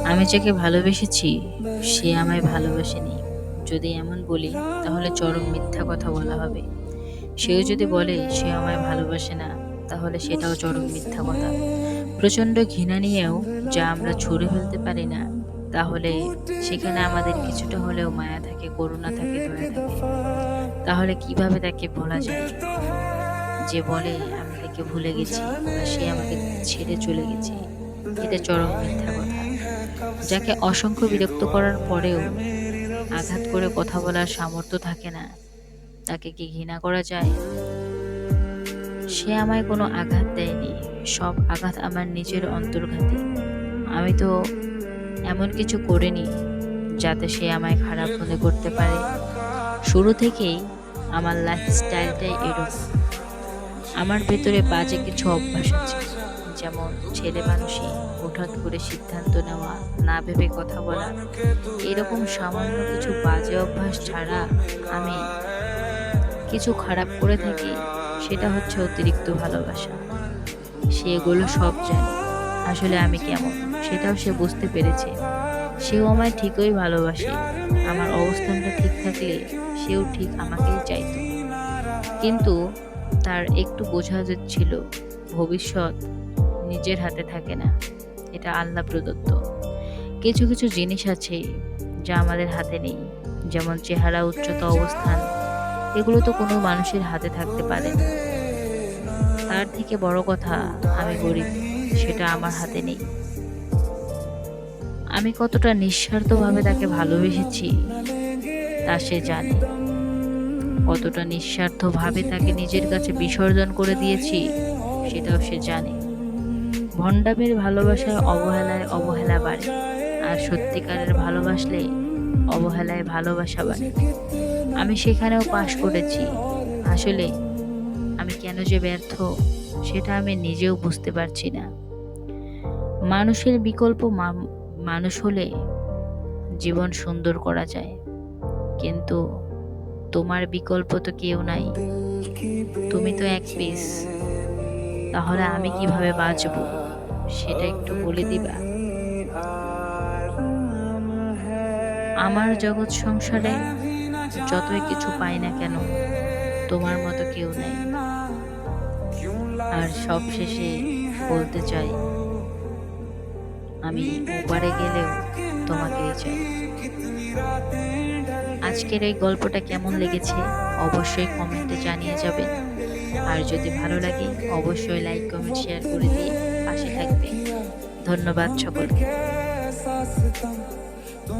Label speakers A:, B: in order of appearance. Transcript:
A: আমি যাকে ভালোবেসেছি সে আমায় ভালোবাসেনি যদি এমন বলি তাহলে চরম মিথ্যা কথা বলা হবে। সেও যদি বলে সে আমায় ভালোবাসে না তাহলে সেটাও চরম মিথ্যা কথা। প্রচণ্ড ঘৃণা নিয়েও যা আমরা ছুঁড়ে ফেলতে পারি না, তাহলে সেখানে আমাদের কিছুটা হলেও মায়া থাকে, করুণা থাকে, দয়া থাকে। তাহলে কিভাবে তাকে ভোলা যায়? যে বলে আমি তাকে ভুলে গেছি বা সে আমাকে ছেড়ে চলে গেছে, এটা চরম মিথ্যা কথা। যাকে অসংখ্য বিরক্ত করার পরেও আঘাত করে কথা বলার সামর্থ্য থাকে না, তাকে কি ঘৃণা করা যায়? সে আমায় কোনো আঘাত দেয়নি, সব আঘাত আমার নিজের অন্তর্ঘাতে। আমি তো এমন কিছু করিনি যাতে সে আমায় খারাপ মনে করতে পারে। শুরু থেকেই আমার লাইফস্টাইলটাই এরকম। আমার ভেতরে বাজে কিছু অভ্যাস আছে, যেমন ছেলে মানুষই হঠাৎ করে সিদ্ধান্ত নেওয়া, না ভেবে কথা বলা। এরকম সামান্য কিছু বাজে অভ্যাস ছাড়া আমি কিছু খারাপ করে থাকি, সেটা হচ্ছে অতিরিক্ত ভালোবাসা। সে এগুলো সব জানে। আসলে আমি কেমন সেটাও সে বুঝতে পেরেছে। সেও আমায় ঠিকই ভালোবাসে। আমার অবস্থানটা ঠিক থাকলে সেও ঠিক আমাকেই চাইতো। কিন্তু তার একটু বোঝা যাচ্ছিল ভবিষ্যৎ নিজের হাতে থাকে না, এটা আল্লাহ প্রদত্ত। কিছু কিছু জিনিস আছে যা আমাদের হাতে নেই, যেমন চেহারা, উচ্চতা, অবস্থান। এগুলো তো কোনো মানুষের হাতে থাকতে পারে না। তার থেকে বড় কথা, আমি গরিব, সেটা আমার হাতে নেই। আমি কতটা নিঃস্বার্থভাবে তাকে ভালোবেসেছি তা সে জানে। কতটা নিঃস্বার্থভাবে তাকে নিজের কাছে বিসর্জন করে দিয়েছি সেটাও সে জানে। ভণ্ডামের ভালোবাসায় অবহেলায় অবহেলা বাড়ে, আর সত্যিকারের ভালোবাসলে অবহেলায় ভালোবাসা বাড়ে। আমি সেখানেও পাশ করেছি। আসলে আমি কেন যে ব্যর্থ সেটা আমি নিজেও বুঝতে পারছি না। মানুষের বিকল্প মানুষ হলে জীবন সুন্দর করা যায়, কিন্তু তোমার বিকল্প তো কেউ নাই। তুমি তো এক পিস। তাহলে আমি কিভাবে বাঁচবো সেটা একটু বলে দিবা? আমার জগৎ সংসারে যতই কিছু পাই না কেন, তোমার মতো কেউ নাই। আর সব শেষে বলতে চাই, আমি ওপারে গেলেও তোমাকেই চাই। আজকের এই গল্পটা কেমন লেগেছে অবশ্যই কমেন্টে জানিয়ে যাবেন। আর যদি ভালো লাগে অবশ্যই লাইক, কমেন্ট, শেয়ার করে দিয়ে পাশে থাকবেন। ধন্যবাদ সকলকে।